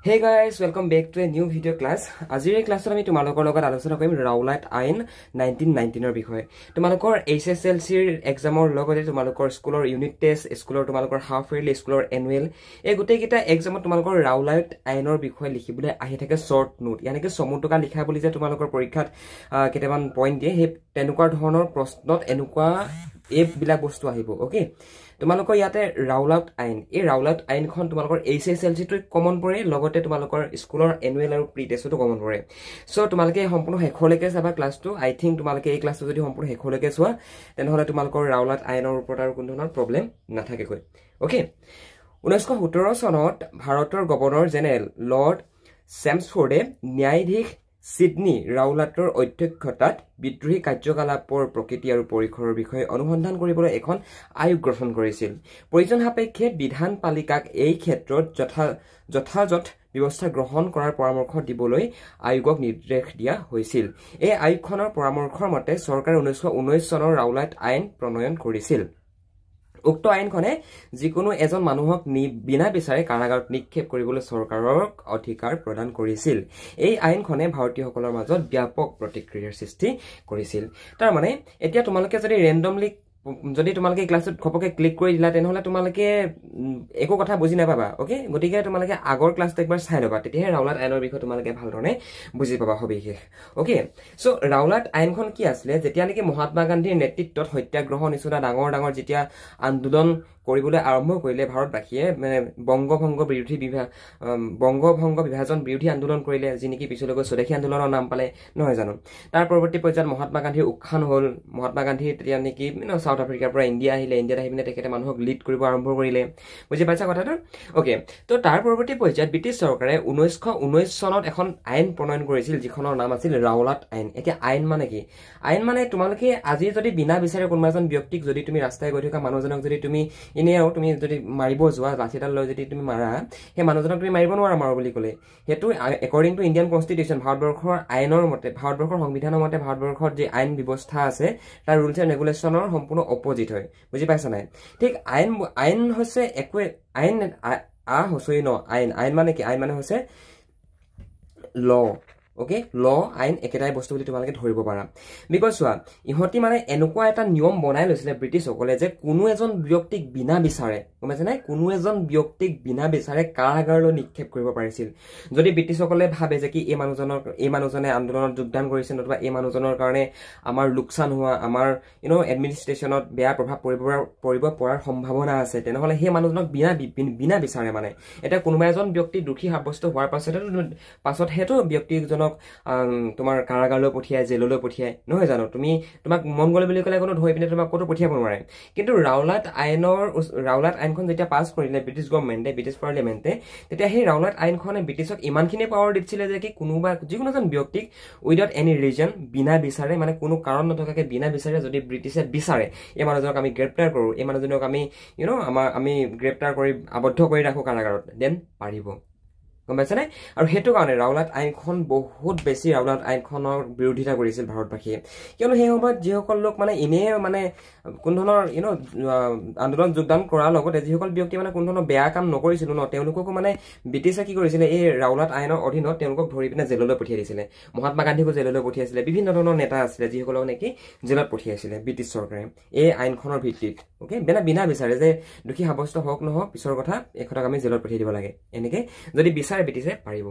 Hey guys, welcome back to a new video class. Azir class আমি তোমালোকৰ লগত আলোচনা কৰিম ৰাউলাট আইন 1919 ৰ বিষয়ে। তোমালোকৰ HSLC এক্সামৰ লগতে তোমালোকৰ স্কুলৰ ইউনিট টেষ্ট, স্কুলৰ তোমালোকৰ হাফ ইয়াৰলি, স্কুলৰ এনুৱেল এই গোটেই কিটা এক্সামত তোমালোকৰ ৰাউলাট আইনৰ বিষয়ে লিখিবলৈ আহি থাকে শৰ্ট নোট। ইয়ানি কি সমুটকা লিখা বুলি যে তোমালোকৰ পৰীক্ষাত কেইটামান পইণ্ট দিয়ে, সেই তেনেকুৱা ধৰণৰ প্ৰশ্নত এনেকুৱা এই বিলাক বস্তু আহিব। ওকে, তোমালোকৰ ইয়াতে ৰাউলাট আইন, এই ৰাউলাট আইনখন তোমালোকৰ HSLC টো কমন পৰে, লগতে তোমালোকৰ স্কুলৰ এনুৱেল আৰু প্ৰি টেষ্টটো কমন পৰে। সো তোমালোকে সম্পূৰ্ণ শেষলৈকে চাবা ক্লাছটো। আই থিংক তোমালোকে এই ক্লাছটো যদি সম্পূৰ্ণ শেষলৈকে চোৱা তেনেহলে তোমালোকৰ ৰাউলাট আইনৰ ওপৰত আৰু কোনো ধৰণৰ প্ৰব্লেম নাথাকেকৈ। ওকে, 1917 চনত ভাৰতৰ গভৰ্ণৰ জেনেৰেল লৰ্ড চেমছফৰ্ডে ন্যায়াধীশ সিডনী ৰাউলাটৰ অধ্যক্ষতাত বিদ্ৰোহী কাৰ্যকলাপৰ প্ৰকৃতি আৰু পৰিসৰৰ বিষয়ে অনুসন্ধান কৰিবলৈ এখন আয়োগ গঠন কৰিছিল। প্ৰয়োজন সাপেক্ষে বিধান পালিকাক এই ক্ষেত্ৰত যথাযথ ব্যৱস্থা গ্ৰহণ কৰাৰ পৰামৰ্শ দিবলৈ আয়োগক নিৰ্দেশ দিয়া হৈছিল। এই আয়োগখনৰ পৰামৰ্শৰ মতে চৰকাৰে 1919 চনৰ ৰাউলাট আইন প্ৰণয়ন কৰিছিল। উক্ত আইনখনে যিকোনো এজন মানুহক বিনা বিচাৰে কাৰাগাৰত নিক্ষেপ কৰিবলৈ চৰকাৰক অধিকাৰ প্ৰদান কৰিছিল। এই আইনখনে ভাৰতীয়সকলৰ মাজত ব্যাপক প্ৰতিক্ৰিয়াৰ সৃষ্টি কৰিছিল। তাৰ মানে এতিয়া তোমালোকে যদি ৰেন্ডমলি যদি তোমালোকে ক্লাছত খপকে ক্লিক কৰি দিলা তেনেহলে তোমালোকে একো কথা বুজি নাপাবা। ওকে, গতিকে তোমালোকে আগৰ ক্লাছটো একবাৰ চাই ল'বা, তেতিয়াহে ৰাউলাট আইনৰ বিষয়ে তোমালোকে ভালদৰে বুজি পাবা সবিশেষ। ওকে, সো ৰাউলাট আইনখন কি আছিলে? যেতিয়া নেকি মহাত্মা গান্ধীৰ নেতৃত্বত সত্যাগ্ৰহ নিচিনা ডাঙৰ ডাঙৰ যেতিয়া আন্দোলন কৰিবলৈ আৰম্ভ কৰিলে ভাৰতবাসীয়ে, মানে বংগভংগ বিভাজন বিৰোধী আন্দোলন কৰিলে, যি নেকি পিছলৈকৈ স্বদেশী আন্দোলনৰ নাম পালে, নহয় জানো? তাৰ পৰৱৰ্তী পৰ্যায়ত মহাত্মা গান্ধীৰ উত্থান হ'ল। মহাত্মা গান্ধী তেতিয়া নেকি সাউথ আফ্ৰিকাৰ পৰা ইণ্ডিয়া আহিলে, ইণ্ডিয়াত আহি পিনে তেখেতে মানুহক লিড কৰিব আৰম্ভ কৰিলে। বুজি পাইছা কথাটো? ওকে, তো তাৰ পৰৱৰ্তী পৰ্যায়ত ব্ৰিটিছ চৰকাৰে 1919 চনত এখন আইন প্ৰণয়ন কৰিছিল, যিখনৰ নাম আছিল ৰাউলাট আইন। এতিয়া আইন মানে কি? আইন মানে তোমালোকে আজি যদি বিনা বিচাৰে কোনোবা এজন ব্যক্তিক যদি তুমি ৰাস্তাই গৈ থকা মানুহজনক যদি তুমি এনেও তুমি যদি মাৰিব যোৱা, লাঠিডাল লৈ যদি তুমি মাৰা, সেই মানুহজনক তুমি মাৰিব নোৱাৰা মাৰো বুলি ক'লে। সেইটো একৰ্ডিং টু ইণ্ডিয়ান কনষ্টিটিউশ্যন, ভাৰতবৰ্ষৰ আইনৰ মতে, ভাৰতবৰ্ষৰ সংবিধানৰ মতে ভাৰতবৰ্ষৰ যি আইন ব্যৱস্থা আছে তাৰ ৰুলছ এণ্ড ৰেগুলেশ্যনৰ সম্পূৰ্ণ অপজিট হয়। বুজি পাইছা নাই? ঠিক আইন হৈছে একোৱে আইন হচই ন আইন। আইন মানে কি? আইন মানে হৈছে ল। ওকে, ল আইন একেটাই বস্তু বুলি তোমালোকে ধৰিব পাৰা। বিকজ চোৱা, ইহঁতি মানে এনেকুৱা এটা নিয়ম বনাই লৈছিলে ব্ৰিটিছসকলে যে কোনো এজন ব্যক্তিক বিনা বিচাৰে, গম পাইছে নাই, কোনো এজন ব্যক্তিক বিনা বিচাৰে কাৰাগাৰলৈ নিক্ষেপ কৰিব পাৰিছিল। যদি ব্ৰিটিছসকলে ভাবে যে কি এই মানুহজনে আন্দোলনত যোগদান কৰিছে, নতুবা এই মানুহজনৰ কাৰণে আমাৰ লোকচান হোৱা, আমাৰ এডমিনিষ্ট্ৰেশ্যনত বেয়া প্ৰভাৱ পৰিব পৰাৰ সম্ভাৱনা আছে, তেনেহলে সেই মানুহজনক বিনা বিচাৰে। মানে এতিয়া কোনোবা এজন ব্যক্তি দোষী সাব্যস্ত হোৱাৰ পাছতহেতো ব্যক্তিজনক তোমাৰ কাৰাগাৰলৈ পঠিয়াই, জেললৈ পঠিয়াই, নহয় জানো? তোমাক মন গ'লে বুলি ক'লে কোনো ধৰি পিনে তোমাক ক'তো পঠিয়াব নোৱাৰে। কিন্তু ৰাউলাট আইনখন যেতিয়া পাছ কৰিলে ব্ৰিটিছ গভৰ্ণমেণ্টে, ব্ৰিটিছ পাৰ্লিয়ামেণ্টে, তেতিয়া সেই ৰাউলাট আইনখনে ব্ৰিটিছক ইমানখিনি পাৱাৰ দিছিলে যে কি যিকোনো এজন ব্যক্তিক উইদাউট এনি ৰিজন, বিনা বিচাৰে, মানে কোনো কাৰণ নথকাকে বিনা বিচাৰে যদি ব্ৰিটিছে বিচাৰে এই মানুহজনক আমি গ্ৰেপ্তাৰ কৰোঁ, এই মানুহজনক আমি গ্ৰেপ্তাৰ কৰি আবদ্ধ কৰি ৰাখোঁ কাৰাগাৰত, দেন পাৰিব। গম পাইছে নাই? আৰু সেইটো কাৰণে ৰাউলাট আইনখন বহুত বেছি ৰাউলাট আইনখনৰ বিৰোধিতা কৰিছিল ভাৰতবাসীয়ে। কিয়নো সেই সময়ত যিসকল লোক মানে এনেই মানে কোনো ধৰণৰ আন্দোলন যোগদান কৰাৰ লগতে যিসকল ব্যক্তি মানে কোনো ধৰণৰ বেয়া কাম নকৰিছিল ন, তেওঁলোককো মানে ব্ৰিটিছে কি কৰিছিলে, এই ৰাউলাট আইনৰ অধীনত তেওঁলোকক ধৰি পিনে জেললৈ পঠিয়াই দিছিলে। মহাত্মা গান্ধীকো জেললৈ পঠিয়াইছিলে, বিভিন্ন ধৰণৰ নেতা আছিলে যিসকলক নেকি জেলত পঠিয়াইছিলে ব্ৰিটিছ চৰকাৰে এই আইনখনৰ ভিত্তিত। ওকে, বিনা বিচাৰে যে দোষী সাব্যস্ত হওক নহওক পিছৰ কথা, এখনক আমি জেলত পঠিয়াই দিব লাগে, এনেকে যদি বিচাৰে ব্ৰিটিছে পাৰিব।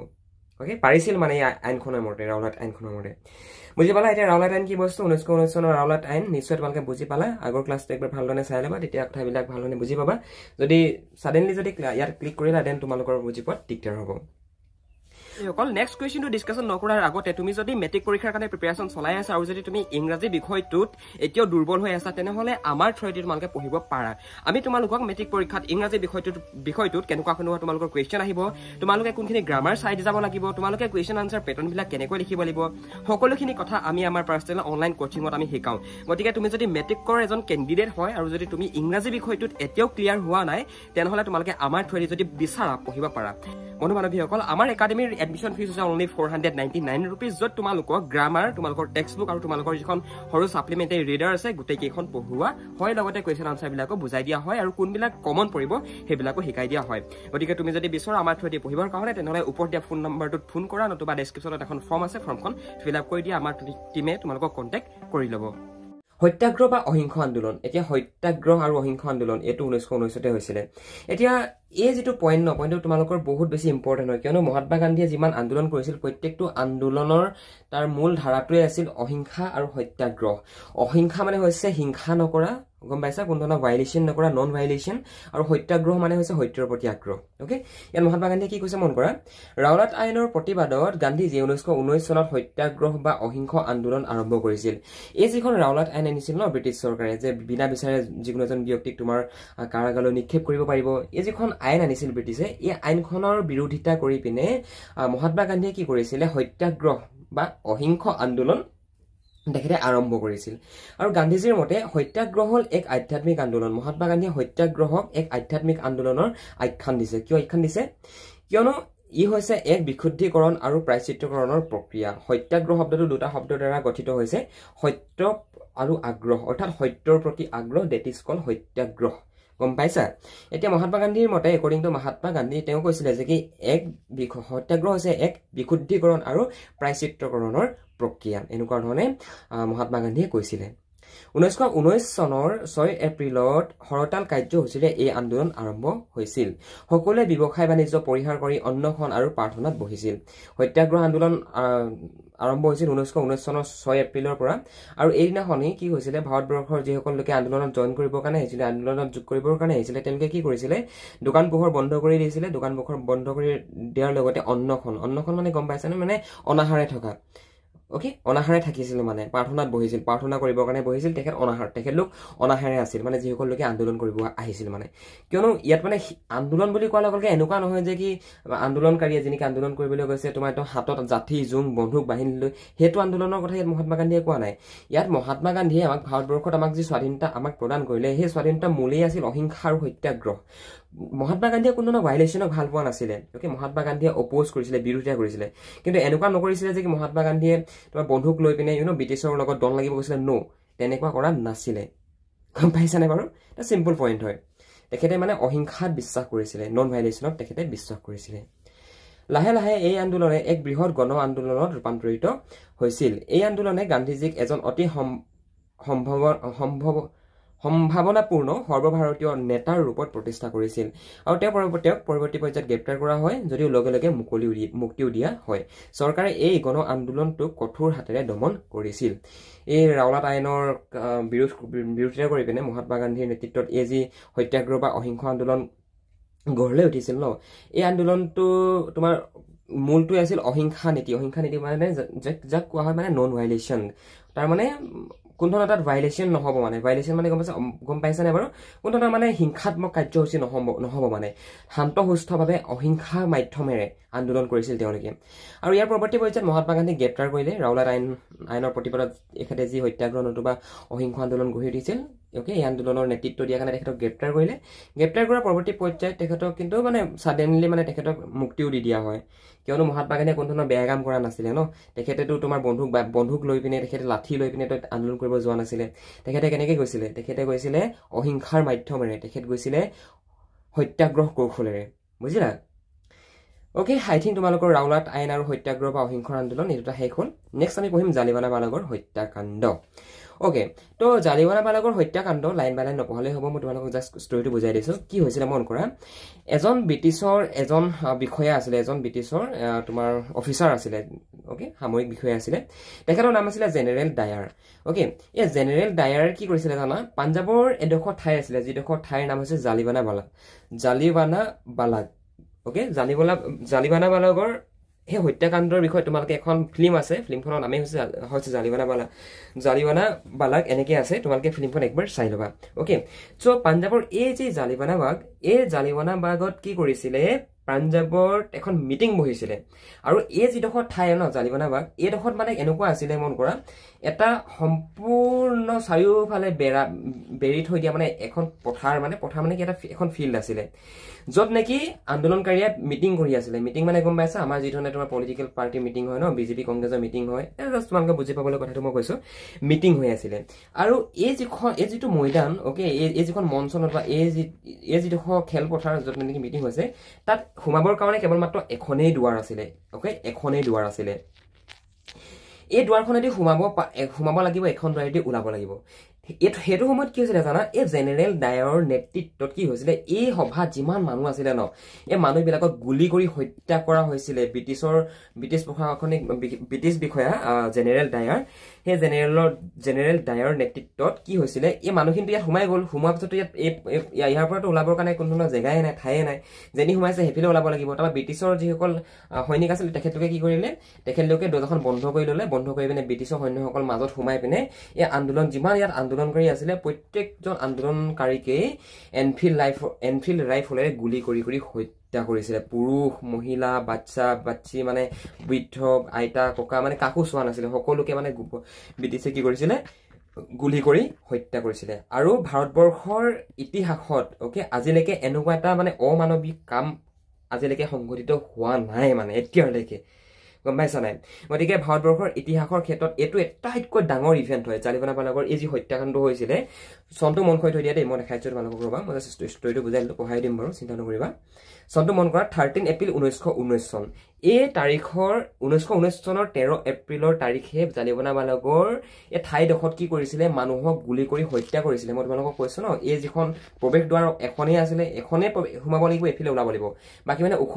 ওকে, পাৰিছিল মানে এই আইনখনৰ মতে, ৰাউলাট আইনখনৰ মতে। বুজি পালা? এতিয়া ৰাউলাট আইন কি বস্তু? 1919 চনৰ ৰাউলাট আইন নিশ্চয় তোমালোকে বুজি পালা। আগৰ ক্লাছটো একবাৰ ভালদৰে চাই ল'বা, তেতিয়া কথাবিলাক ভালদৰে বুজি পাবা। যদি ছাডেনলি যদি ইয়াত ক্লিক কৰিলা দেন তোমালোকৰ বুজি পোৱাত দিগদাৰ হ'ব। অকল নেক্সট কুৱেশ্যনটো ডিছকাশ্যন নকৰাৰ আগতে তুমি যদি মেট্ৰিক পৰীক্ষাৰ কাৰণে প্ৰিপেৰেশ্যন চলাই আছা আৰু যদি তুমি ইংৰাজী বিষয়টোত এতিয়াও দুৰ্বল হৈ আছা, তেনেহ'লে আমাৰ থ্ৰুৱেদি তোমালোকে পঢ়িব পাৰা। আমি তোমালোকক মেট্ৰিক পৰীক্ষাত ইংৰাজী বিষয়টোত কেনেকুৱা তোমালোকৰ কুৱেশ্যন আহিব, তোমালোকে কোনখিনি গ্ৰামাৰ চাই যাব লাগিব, তোমালোকে কুৱেশ্যন আনচাৰ পেটাৰ্ণবিলাক কেনেকৈ লিখিব লাগিব, সকলোখিনি কথা আমি আমাৰ পাৰ্চনেল অনলাইন কোচিঙত আমি শিকাওঁ। গতিকে তুমি যদি মেট্ৰিকৰ এজন কেণ্ডিডেট হয় আৰু যদি তুমি ইংৰাজী বিষয়টোত এতিয়াও ক্লিয়াৰ হোৱা নাই, তেনেহ'লে তোমালোকে আমাৰ থ্ৰুৱেদি যদি বিচাৰা পঢ়িব পাৰা। বন্ধু বান্ধৱীসকল আমাৰ একাডেমীৰ এডমিশ্যন ফিজ হৈছে অনলি 499 rupees, য'ত তোমালোকক গ্ৰামাৰ, তোমালোকৰ টেক্সট বুক আৰু তোমালোকৰ যিখন সৰু ছাপ্লিমেণ্টাৰী ৰিডাৰ আছে গোটেইকেইখন পঢ়োৱা হয়, লগতে কুৱেশ্যন আনচাৰবিলাকো বুজাই দিয়া হয় আৰু কোনবিলাক কমন পৰিব সেইবিলাকো শিকাই দিয়া হয়। গতিকে তুমি যদি বিচৰা আমাৰ থ্ৰুদি পঢ়িবৰ কাৰণে তেনেহ'লে ওপৰত দিয়া ফোন নম্বৰটোত ফোন কৰা, নতুবা ডেছক্ৰিপশ্যনত এখন ফৰ্ম আছে, ফৰ্মখন ফিল আপ কৰি দিয়া, আমাৰ টিমে তোমালোকক কণ্টেক্ট কৰি ল'ব। সত্যাগ্ৰহ বা অহিংস আন্দোলন, এতিয়া সত্যাগ্ৰহ আৰু অহিংস আন্দোলন এইটো 1919 হৈছিলে। এতিয়া এই যিটো পইণ্টটো তোমালোকৰ বহুত বেছি ইম্পৰ্টেণ্ট হয়, কিয়নো মহাত্মা গান্ধীয়ে যিমান আন্দোলন কৰিছিল প্ৰত্যেকটো আন্দোলনৰ তাৰ মূল ধাৰাটোৱে আছিল অহিংসা আৰু সত্যাগ্ৰহ। অহিংসা মানে হৈছে হিংসা নকৰা, গম পাইছা, কোনো ধৰণৰ ভাইলেশ্যন নকৰা, নন ভাইলেশ্যন, আৰু সত্যাগ্ৰহ মানে হৈছে সত্যৰ প্ৰতি আগ্ৰহ। অ'কে, ইয়াত মহাত্মা গান্ধীয়ে কি কৈছে মন কৰা, ৰাওলাট আইনৰ প্ৰতিবাদত গান্ধীজীয়ে 1919 চনত সত্যাগ্ৰহ বা অহিংস আন্দোলন আৰম্ভ কৰিছিল। এই যিখন ৰাওলাট আইন আনিছিল ন ব্ৰিটিছ চৰকাৰে, যে বিনা বিচাৰে যিকোনো এজন ব্যক্তিক তোমাৰ কাৰাগাৰলৈ নিক্ষেপ কৰিব পাৰিব, এই যিখন আইন আনিছিল ব্ৰিটিছে, এই আইনখনৰ বিৰোধিতা কৰি পিনে মহাত্মা গান্ধীয়ে কি কৰিছিলে, সত্যাগ্ৰহ বা অহিংস আন্দোলন তেখেতে আৰম্ভ কৰিছিল। আৰু গান্ধীজীৰ মতে সত্যাগ্ৰহ হ'ল এক আধ্যাত্মিক আন্দোলন। মহাত্মা গান্ধীয়ে সত্যাগ্ৰহক এক আধ্যাত্মিক আন্দোলনৰ আখ্যান দিছে। কিয় আখ্যান দিছে? কিয়নো ই হৈছে এক বিশুদ্ধিকৰণ আৰু প্ৰায়শ্চিত্তকৰণৰ প্ৰক্ৰিয়া। সত্যাগ্ৰহ শব্দটো দুটা শব্দৰ দ্বাৰা গঠিত হৈছে, সত্য আৰু আগ্ৰহ, অৰ্থাৎ সত্যৰ প্ৰতি আগ্ৰহ, ডেট ইজ কল সত্যাগ্ৰহ। গম পাইছা? এতিয়া মহাত্মা গান্ধীৰ মতে, একৰ্ডিং টু মহাত্মা গান্ধী, তেওঁ কৈছিলে যে কি সত্যাগ্ৰহ হৈছে এক বিশুদ্ধিকৰণ আৰু প্ৰায়শ্চিত্তকৰণৰ প্ৰক্ৰিয়া, এনেকুৱা ধৰণে মহাত্মা গান্ধীয়ে কৈছিলে। 1919 চনৰ 6 এপ্ৰিলত হৰতাল কাৰ্যসূচীৰে এই আন্দোলন আৰম্ভ হৈছিল। সকলোৱে ব্যৱসায় বাণিজ্য পৰিহাৰ কৰি অন্নখন আৰু প্ৰাৰ্থনাত বহিছিল। সত্যাগ্ৰহ আন্দোলন আৰম্ভ হৈছিল 1919 চনৰ 6 এপ্ৰিলৰ পৰা। আৰু এইদিনাখনি কি হৈছিলে, ভাৰতবৰ্ষৰ যিসকল লোকে আন্দোলনত জইন কৰিবৰ কাৰণে আহিছিলে, আন্দোলনত যোগ কৰিবৰ কাৰণে আহিছিলে, তেওঁলোকে কি কৰিছিলে, দোকান পোহৰ বন্ধ কৰি দিছিলে। দোকান পোহৰ বন্ধ কৰি দিয়াৰ লগতে অন্নখন মানে গম পাইছানে, মানে অনাহাৰে থকা। অ'কে, অনাহাৰে থাকিছিল, মানে প্ৰাৰ্থনাত বহিছিল, প্ৰাৰ্থনা কৰিবৰ কাৰণে বহিছিল। তেখেতলোক অনাহাৰে আছিল, মানে যিসকল লোকে আন্দোলন কৰিব আহিছিল। মানে কিয়নো ইয়াত মানে আন্দোলন বুলি কোৱাৰ লগে লগে এনেকুৱা নহয় যে কি আন্দোলনকাৰীয়ে যেনেকৈ আন্দোলন কৰিবলৈ গৈছে তোমাৰ একদম হাতত জাঠি জোং বন্ধুক বাহিনী লৈ, সেইটো আন্দোলনৰ কথা ইয়াত মহাত্মা গান্ধীয়ে কোৱা নাই। ইয়াত মহাত্মা গান্ধীয়ে ভাৰতবৰ্ষত আমাক যি স্বাধীনতা প্ৰদান কৰিলে, সেই স্বাধীনতা মূলেই আছিল অহিংসা আৰু সত্যাগ্ৰহ। মহাত্মা গান্ধীয়ে কোনো ধৰণৰ ভাইলেশ্যনক ভাল পোৱা নাছিলে। অ'কে, মহাত্মা গান্ধীয়ে অপ'জ কৰিছিলে, বিৰোধিতা কৰিছিলে, কিন্তু এনেকুৱা নকৰিছিলে যে কি মহাত্মা গান্ধীয়ে তোমাৰ বন্ধুক লৈ পিনে ব্ৰিটিছৰ লগত দল লাগিব গৈছিলে। ন', তেনেকুৱা কৰা নাছিলে। গম পাইছানে বাৰু? এটা চিম্পল পইণ্ট হয়। তেখেতে মানে অহিংসাত বিশ্বাস কৰিছিলে, নন ভাইলেশ্যনত তেখেতে বিশ্বাস কৰিছিলে। লাহে লাহে এই আন্দোলনে এক বৃহৎ গণ আন্দোলনত ৰূপান্তৰিত হৈছিল। এই আন্দোলনে গান্ধীজীক এজন অতি সম্ভাৱনাপূৰ্ণ সৰ্বভাৰতীয় নেতাৰ ৰূপত প্ৰতিষ্ঠা কৰিছিল। আৰু তেওঁক পৰৱৰ্তী পৰ্যায়ত গ্ৰেপ্তাৰ কৰা হয়, যদিও লগে লগে মুক্তিও দিয়া হয়। চৰকাৰে এই গণ আন্দোলনটোক কঠোৰ হাতেৰে দমন কৰিছিল। এই ৰাওলাট আইনৰ বিৰোধিতা কৰি পিনে মহাত্মা গান্ধীৰ নেতৃত্বত এই যি সত্যাগ্ৰহ বা অহিংস আন্দোলন গঢ় লৈ উঠিছিল ন, এই আন্দোলনটো তোমাৰ মূলটোৱে আছিল অহিংসা নীতি। অহিংসা নীতি মানে যাক কোৱা হয় মানে নন ভাইলেশ্যন। তাৰমানে কোনো ধৰণৰ তাত ভাইলেশ্যন নহ'ব। মানে ভাইলেশ্যন মানে গম পাইছানে বাৰু? কোনো ধৰণৰ মানে হিংসাত্মক কাৰ্যসূচী নহ'ব। মানে শান্ত সুস্থভাৱে অহিংসা মাধ্যমেৰে আন্দোলন কৰিছিল তেওঁলোকে। আৰু ইয়াৰ পৰৱৰ্তী পৰ্যায়ত মহাত্মা গান্ধীক গ্ৰেপ্তাৰ কৰিলে। ৰাওলাট আইনৰ প্ৰতিবাদত এখেতে যি সত্যাগ্ৰহ নতুবা অহিংস আন্দোলন গঢ়ি উঠিছিল, অ'কে, এই আন্দোলনৰ নেতৃত্ব দিয়াৰ কাৰণে তেখেতক গ্ৰেপ্তাৰ কৰিলে। গ্ৰেপ্তাৰ কৰাৰ পৰৱৰ্তী পৰ্যায়ত তেখেতক কিন্তু মানে ছাডেনলি মানে তেখেতক মুক্তিও দি দিয়া হয়। কিয়নো মহাত্মা গান্ধীয়ে কোনো ধৰণৰ বেয়া কাম কৰা নাছিলে ন। তেখেতেতো তোমাৰ বন্ধুক লৈ পিনে, তেখেতে লাঠি লৈ পিনে আন্দোলন কৰিব যোৱা নাছিলে। তেখেতে কেনেকৈ গৈছিলে? তেখেতে গৈছিলে অহিংসাৰ মাধ্যমেৰে, তেখেত গৈছিলে সত্যাগ্ৰহ কৌশলেৰে। বুজিলা? অ'কে, আই থিংক তোমালোকৰ ৰাওলাট আইন আৰু সত্যাগ্ৰহ বা অহিংসাৰ আন্দোলন এই দুটা শেষ হ'ল। নেক্সট আমি পঢ়িম জালিৱানাবালাগৰ হত্যাকাণ্ড। অ'কে, তো জালিৱানাবালাগৰ হত্যাকাণ্ড লাইন বাই লাইন নপঢ়ালেই হ'ব, মই তোমালোকক জাষ্ট ষ্টৰিটো বুজাই দিছোঁ। কি হৈছিলে মন কৰা, এজন ব্ৰিটিছৰ এজন বিষয়া আছিলে, এজন ব্ৰিটিছৰ তোমাৰ অফিচাৰ আছিলে। অ'কে, সামৰিক বিষয়া আছিলে। তেখেতৰ নাম আছিলে জেনেৰেল ডায়াৰ। অ'কে, এই জেনেৰেল ডায়াৰ কি কৰিছিলে জানা, পাঞ্জাৱৰ এডোখৰ ঠাই আছিলে, যিডোখৰ ঠাইৰ নাম হৈছে জালিৱানাবালাগ। অ'কে, জালিৱানাবালাগৰ সেই হত্যাকাণ্ডৰ বিষয়ে তোমালোকে এখন ফিল্ম আছে, ফিল্মখনৰ নামেই হৈছে জালিৱানাবালাগ এনেকৈ আছে। তোমালোকে ফিল্মখন একবাৰ চাই ল'বা। অ'কে, চ' পাঞ্জাৱৰ এই যি জালিৱানাবাগ, এই জালিৱানাবাগত কি কৰিছিলে, পাঞ্জাৱৰ এখন মিটিং বহিছিলে আৰু এই যিডোখৰ ঠাই ন জালিৱানাবাগ এইডোখৰত মানে এনেকুৱা আছিলে মন কৰা এটা সম্পূৰ্ণ চাৰিওফালে বেৰি থৈ দিয়া মানে এখন পথাৰ মানে কি এখন ফিল্ড আছিলে য'ত নেকি আন্দোলনকাৰীয়ে মিটিং কৰি আছিলে মিটিং মানে গম পাইছা আমাৰ যি ধৰণে তোমাৰ পলিটিকেল পাৰ্টি মিটিং হয় ন বিজেপি কংগ্ৰেছৰ মিটিং হয় জাষ্ট তোমালোকে বুজি পাবলৈ কথাটো মই কৈছো মিটিং হৈ আছিলে আৰু এই যিটো ময়দান অ'কে এই যিখন মঞ্চ নতুবা এই যিডোখৰ খেলপথাৰ য'ত নেকি মিটিং হৈছে তাত সোমাবৰ কাৰণে কেৱল মাত্ৰ এখনেই দুৱাৰ আছিলে অ'কে এখনেই দুৱাৰ আছিলে এই দুৱাৰখনেদি সোমাব লাগিব এখন দুৱাৰেদি ওলাব লাগিব সেইটো সময়ত কি হৈছিলে জানা এই জেনেৰেল ডায়াৰৰ নেতৃত্বত কি হৈছিলে এই সভাত যিমান মানুহ আছিলে ন এই মানুহবিলাকক গুলি কৰি হত্যা কৰা হৈছিলে ব্ৰিটিছ প্ৰশাসনিক ব্ৰিটিছ বিষয়া জেনেৰেল ডায়াৰ সেই জেনেৰেল ডায়াৰৰ নেতৃত্বত কি হৈছিলে এই মানুহখিনি ইয়াত সোমাই গ'ল সোমোৱাৰ পিছতো ইয়াৰ পৰাতো ওলাবৰ কাৰণে কোনো ধৰণৰ জেগাই নাই ঠায়ে নাই যেনি সোমাইছে সেইফালে ওলাব লাগিব তাৰপৰা ব্ৰিটিছৰ যিসকল সৈনিক আছিল তেখেতলোকে কি কৰিলে তেখেতলোকে দৰ্জাখন বন্ধ কৰি ল'লে বন্ধ কৰি পিনে ব্ৰিটিছৰ সৈন্যসকল মাজত সোমাই পিনে এই আন্দোলন যিমান ইয়াত আন্দোলনকাৰী আছিলে প্ৰত্যেকজন আন্দোলনকাৰীকে এনফিল্ড ৰাইফলেৰে গুলি কৰি হত্যা কৰিছিলে পুৰুষ মহিলা বাচ্চি মানে বৃদ্ধ আইতা ককা মানে কাকো চোৱা নাছিলে সকলোকে মানে ব্ৰিটিছে কি কৰিছিলে গুলি কৰি হত্যা কৰিছিলে আৰু ভাৰতবৰ্ষৰ ইতিহাসত অ'কে আজিলৈকে এনেকুৱা এটা মানে অমানৱিক কাম আজিলৈকে সংঘটিত হোৱা নাই মানে এতিয়ালৈকে গম পাইছা নাই গতিকে ভাৰতবৰ্ষৰ ইতিহাসৰ ক্ষেত্ৰত এইটো এটাইতকৈ ডাঙৰ ইভেণ্ট হয় জালিৱানাবাগৰ এই যি হত্যাকাণ্ড হৈছিলে চনটো মন কৰি থৈ দিয়া দেই মই দেখাইছোঁ তোমালোকক ৰ'বা মই ষ্টৰিটো বুজাই দিলোঁ পঢ়াই দিম বাৰু চিন্তা নকৰিবা চনটো মন কৰা 13 এপ্ৰিল 1919 চন এই তাৰিখৰ 1919 চনৰ 13 এপ্ৰিলৰ তাৰিখে জালিৱানাবাগৰ এই ঠাইডোখৰত কি কৰিছিলে মানুহক গুলি কৰি হত্যা কৰিছিলে মই তোমালোকক কৈছোঁ ন এই যিখন প্ৰৱেশ দুৱাৰ এখনেই আছিলে এখনেই সোমাব লাগিব এফালে ওলাব লাগিব বাকী মানে ওখ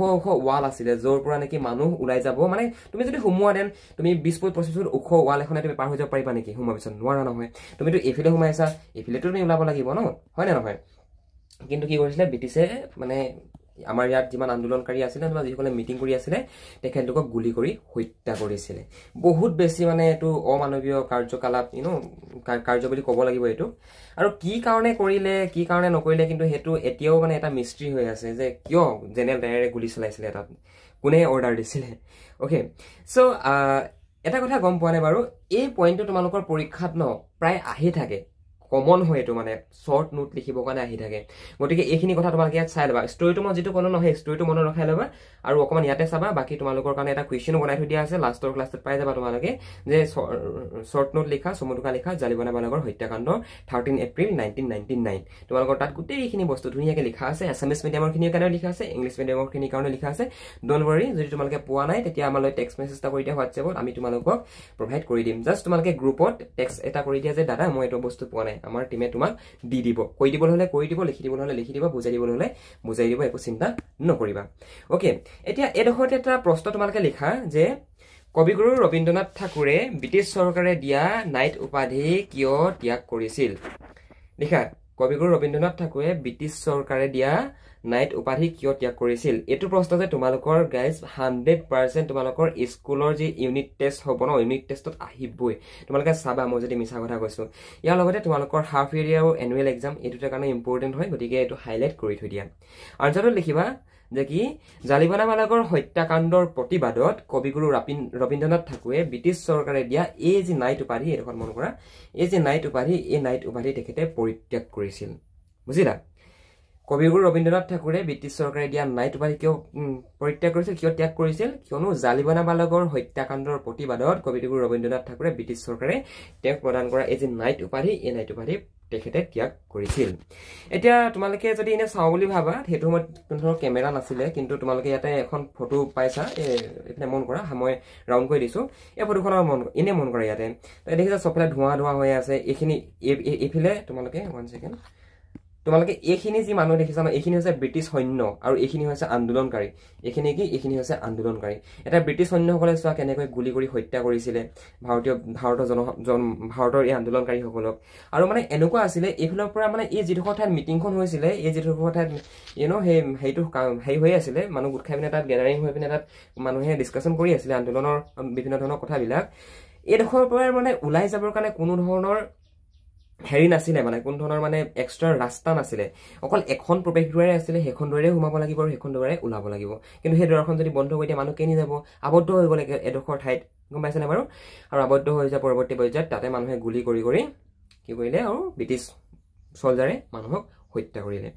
ৱাল আছিলে য'ৰ পৰা নেকি মানুহ ওলাই যাব মানে তুমি যদি সোমোৱা দেন তুমি 20-25 ফুট ওখ ৱাল এখনে তুমি পাৰ হৈ যাব পাৰিবা নেকি সোমোৱাৰ পিছত নোৱাৰা নহয় তুমিতো এইফালে সোমাইছা এইফালেতো তুমি ওলাব লাগিব ন হয় নে নহয় কিন্তু কি কৰিছিলে ব্ৰিটিছে মানে আমাৰ ইয়াত যিমান আন্দোলনকাৰী আছিলে বা যিসকলে মিটিং কৰি আছিলে তেখেতলোকক গুলি কৰি হত্যা কৰিছিলে বহুত বেছি মানে এইটো অমানৱীয় কাৰ্যকলাপ কাৰ্য বুলি ক'ব লাগিব এইটো আৰু কি কাৰণে কৰিলে কি কাৰণে নকৰিলে কিন্তু সেইটো এতিয়াও মানে এটা মিষ্ট্ৰি হৈ আছে যে কিয় জেনেৰেল ডায়াৰে গুলি চলাইছিলে তাত কোনে অৰ্ডাৰ দিছিলে অ'কে চ' এটা কথা গম পোৱা নাই বাৰু এই পইণ্টটো তোমালোকৰ পৰীক্ষাত ন প্ৰায় আহি থাকে কমন হয় এইটো মানে শৰ্ট নোট লিখিবৰ কাৰণে আহি থাকে গতিকে এইখিনি কথা তোমালোকে ইয়াত চাই ল'বা ষ্টৰিটো মই যিটো ক'লো নহয় ষ্টৰিটো মনত ৰখাই ল'বা আৰু অকণমান ইয়াতে চাবা বাকী তোমালোকৰ কাৰণে এটা কুৱেশ্যনো বনাই থৈ দিয়া আছে লাষ্টৰ ক্লাছত পাই যাবা তোমালোকে যে শৰ্ট নোট লিখা চমুটোকা লিখা জালিৱানাবাগৰ হত্যাকাণ্ড 13 এপ্ৰিল 1999 তোমালোকৰ তাত গোটেইখিনি বস্তু ধুনীয়াকৈ লিখা আছে এছএমএছ মিডিয়ামৰ খিনিৰ কাৰণে লিখা আছে ইংলিছ মিডিয়ামৰ খিনিৰ কাৰণে লিখা আছে ডোন্ট ৱৰি যদি তোমালোকে পোৱা নাই তেতিয়া আমালৈ টেক্সট মেছেজ এটা কৰি দিয়া হোৱাটছএপত আমি তোমালোকক প্ৰভাইড কৰি দিম জাষ্ট তোমালোকে গ্ৰুপত টেক্সট এটা কৰি দিয়া যে দাদা মই এইটো বস্তু পোৱা নাই আমাৰ টিমে তোমাক দি দিব কৈ দিবলৈ হ'লে কৈ দিব লিখি দিবলৈ হ'লে লিখি দিব বুজাই দিবলৈ হ'লে বুজাই দিব একো চিন্তা নকৰিবা অ'কে এতিয়া এইডোখৰতে এটা প্ৰশ্ন তোমালোকে লিখা যে কবিগুৰু ৰবীন্দ্ৰনাথ ঠাকুৰে ব্ৰিটিছ চৰকাৰে দিয়া নাইট উপাধি কিয় ত্যাগ কৰিছিল লিখা কবিগুৰু ৰবীন্দ্ৰনাথ ঠাকুৰে ব্ৰিটিছ চৰকাৰে দিয়া নাইট উপাধি কিয় ত্যাগ কৰিছিল এইটো প্ৰশ্ন যে তোমালোকৰ গাইজ 100% তোমালোকৰ স্কুলৰ যি ইউনিট টেষ্ট হ'ব ন ইউনিট টেষ্টত আহিবই তোমালোকে চাবা মই যদি মিছা কথা কৈছোঁ ইয়াৰ লগতে তোমালোকৰ হাফ ইয়াৰ আৰু এনুৱেল এক্সাম এই দুটাৰ কাৰণে ইম্পৰ্টেণ্ট হয় গতিকে এইটো হাইলাইট কৰি থৈ দিয়া আনচাৰটো লিখিবা যে কি জালিৱানাবাগৰ হত্যাকাণ্ডৰ প্ৰতিবাদত কবিগুৰু ৰবীন্দ্ৰনাথ ঠাকুৰে ব্ৰিটিছ চৰকাৰে দিয়া এই যি নাইট উপাধি এইডোখৰ মন কৰা এই যে নাইট উপাধি তেখেতে পৰিত্যাগ কৰিছিল বুজিলা কবিগুৰু ৰবীন্দ্ৰনাথ ঠাকুৰে ব্ৰিটিছ চৰকাৰে দিয়া নাইট উপাধি কিয় পৰিত্যাগ কৰিছিল কিয় ত্যাগ কৰিছিল কিয়নো জালিৱানাবাগৰ হত্যাকাণ্ডৰ প্ৰতিবাদত কবিগুৰু ৰবীন্দ্ৰনাথ ঠাকুৰে ব্ৰিটিছ চৰকাৰে তেওঁক প্ৰদান কৰা এই যে নাইট উপাধি এই নাইট উপাধি তেখেতে ত্যাগ কৰিছিল এতিয়া তোমালোকে যদি এনে চাওঁ বুলি ভাবা সেইটো সময়ত কোনো ধৰণৰ কেমেৰা নাছিলে কিন্তু তোমালোকে ইয়াতে এখন ফটো পাইছা এইফালে মন কৰা মই ৰাউণ্ড কৰি দিছোঁ এই ফটোখনৰ এনে মন কৰা ইয়াতে দেখিছা চবফালে ধোঁৱা হৈ আছে এইখিনি এইফালে তোমালোকে 1 ছেকেণ্ড তোমালোকে এইখিনি যি মানুহ দেখিছা ন এইখিনি হৈছে ব্ৰিটিছ সৈন্য আৰু এইখিনি হৈছে আন্দোলনকাৰী এইখিনি হৈছে আন্দোলনকাৰী এটা ব্ৰিটিছ সৈন্যসকলে চোৱা কেনেকৈ গুলি কৰি হত্যা কৰিছিলে ভাৰতৰ এই আন্দোলনকাৰীসকলক আৰু মানে এনেকুৱা আছিলে এইফালৰ পৰা মানে এই যিডোখৰ ঠাইত মিটিংখন হৈছিলে এই যিডোখৰ ঠাইত সেইটো হেৰি হৈ আছিলে মানুহ গোট খাই পিনে তাত গেডাৰিং হৈ পিনে তাত মানুহে ডিছকাশ্যন কৰি আছিলে আন্দোলনৰ বিভিন্ন ধৰণৰ কথাবিলাক এইডোখৰৰ পৰা মানে ওলাই যাবৰ কাৰণে কোনো ধৰণৰ হেৰি নাছিলে মানে কোন ধৰণৰ মানে এক্সট্ৰা ৰাস্তা নাছিলে অকল এখন প্ৰৱেশ দুৱাৰে আছিলে সেইখন দুৱাৰে সোমাব লাগিব আৰু সেইখন দুৱাৰে ওলাব লাগিব কিন্তু সেই দুৱাৰখন যদি বন্ধ কৰি দিয়ে মানুহ কেনি যাব আবদ্ধ হৈ গ'ল এডোখৰ ঠাইত গম পাইছেনে বাৰু আৰু আবদ্ধ হৈ যায় পৰৱৰ্তী পৰ্যায়ত তাতে মানুহে গুলি কৰি কি কৰিলে আৰু ব্ৰিটিছ চলজাৰে মানুহক হত্যা কৰিলে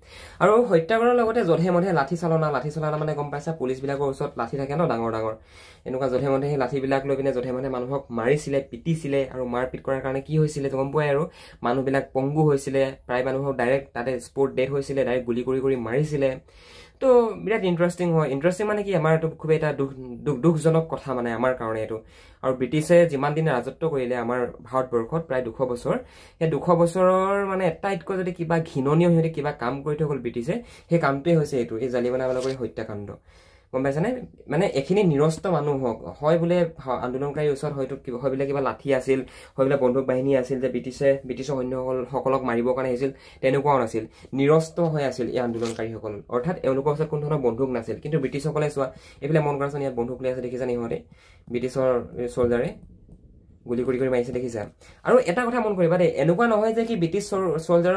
আৰু হত্যা কৰাৰ লগতে জধে মধে লাঠি চালনা মানে গম পাইছা পুলিচ বিলাকৰ ওচৰত লাঠি থাকে ন ডাঙৰ এনেকুৱা জধে মধে সেই লাঠিবিলাক লৈ পিনে জধে মধে মানুহক মাৰিছিলে পিটিছিলে আৰু মাৰপিট কৰাৰ কাৰণে কি হৈছিলে গম পোৱাই আৰু মানুহবিলাক পংগু হৈছিলে প্ৰায় মানুহক ডাইৰেক্ট তাতে স্পট ডেথ হৈছিলে ডাইৰেক্ট গুলি কৰি মাৰিছিলে তো বিৰাট ইণ্টাৰেষ্টিং হয় ইণ্টাৰেষ্টিং মানে কি আমাৰ এইটো খুব এটা দুখজনক কথা মানে আমাৰ কাৰণে এইটো আৰু ব্ৰিটিছে যিমান দিন ৰাজত্ব কৰিলে আমাৰ ভাৰতবৰ্ষত প্ৰায় 200 বছৰ সেই 200 বছৰৰ মানে এটাইতকৈ যদি কিবা ঘিননীয় সিহঁতে কিবা কাম কৰি থৈ গ'ল ব্ৰিটিছে সেই কামটোৱে হৈছে এইটো এই জালিৱানাবালাবাগৰ হত্যাকাণ্ড গম পাইছানে মানে এখিনি নিৰস্ত মানুহ হয় বোলে আন্দোলনকাৰীৰ ওচৰত হয়তো হয় বোলে কিবা লাঠি আছিল হয় বোলে বন্দুক বাহিনী আছিল যে ব্ৰিটিছৰ সৈন্যসকলক মাৰিবৰ কাৰণে আহিছিল তেনেকুৱাও নাছিল নিৰস্ত হৈ আছিল এই আন্দোলনকাৰীসকল অৰ্থাৎ এওঁলোকৰ ওচৰত কোনো ধৰণৰ বন্দুক নাছিল কিন্তু ব্ৰিটিছসকলে চোৱা এইফালে মন কৰাচোন ইয়াত বন্দুক লৈ আছে দেখিছা ইহঁতে ব্ৰিটিছৰ চলজাৰে গুলি কৰি মাৰিছে দেখিছা আৰু এটা কথা মন কৰিবা দেই এনেকুৱা নহয় যে কি ব্ৰিটিছ চলজাৰ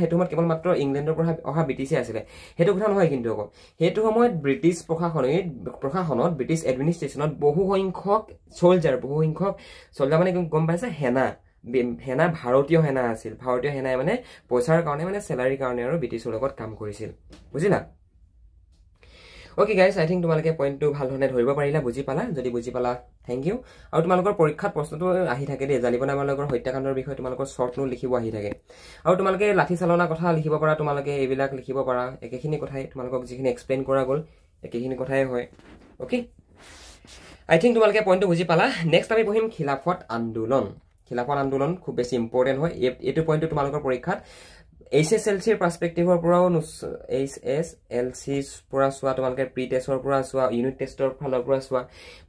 সেইটো সময়ত কেৱল মাত্ৰ ইংলেণ্ডৰ পৰা অহা ব্ৰিটিছে আছিলে সেইটো কথা নহয় কিন্তু আকৌ সেইটো সময়ত ব্ৰিটিছ প্ৰশাসনত ব্ৰিটিছ এডমিনিষ্ট্ৰেশ্যনত বহু সংখ্যক চলজাৰ মানে গম পাইছে সেনা ভাৰতীয় সেনা আছিল ভাৰতীয় সেনাই মানে পইচাৰ কাৰণে মানে চেলাৰীৰ কাৰণে আৰু ব্ৰিটিছৰ লগত কাম কৰিছিল বুজিলা Okay guys, I think তোমালোকে পইণ্টটো ভাল ধৰণে ধৰিব পাৰিলা বুজি পালা যদি বুজি পালা থ্যাংক ইউ আৰু তোমালোকৰ পৰীক্ষাত প্ৰশ্নটো আহি থাকে দেই জালিৱানাবালাবাগৰ হত্যাকাণ্ডৰ বিষয়ে তোমালোকৰ শৰ্ট নোট লিখিব আহি থাকে আৰু তোমালোকে লাঠি চালনা কথা লিখিব পাৰা তোমালোকে এইবিলাক লিখিব পাৰা একেখিনি কথাই তোমালোকক যিখিনি এক্সপ্লেইন কৰা গ'ল একেখিনি কথাই হয় ওকে I think তোমালোকে পইণ্টটো বুজি পালা নেক্সট আমি পঢ়িম খিলাফত আন্দোলন খুব বেছি ইম্পৰ্টেন্ট হয় এইটো পইণ্টটো তোমালোকৰ পৰীক্ষাত HSLC পাৰ্সপেক্টিভৰ পৰাও HSLC পৰা চোৱা তোমালোকে প্ৰি টেষ্টৰ পৰা চোৱা ইউনিট টেষ্টৰ ফালৰ পৰা চোৱা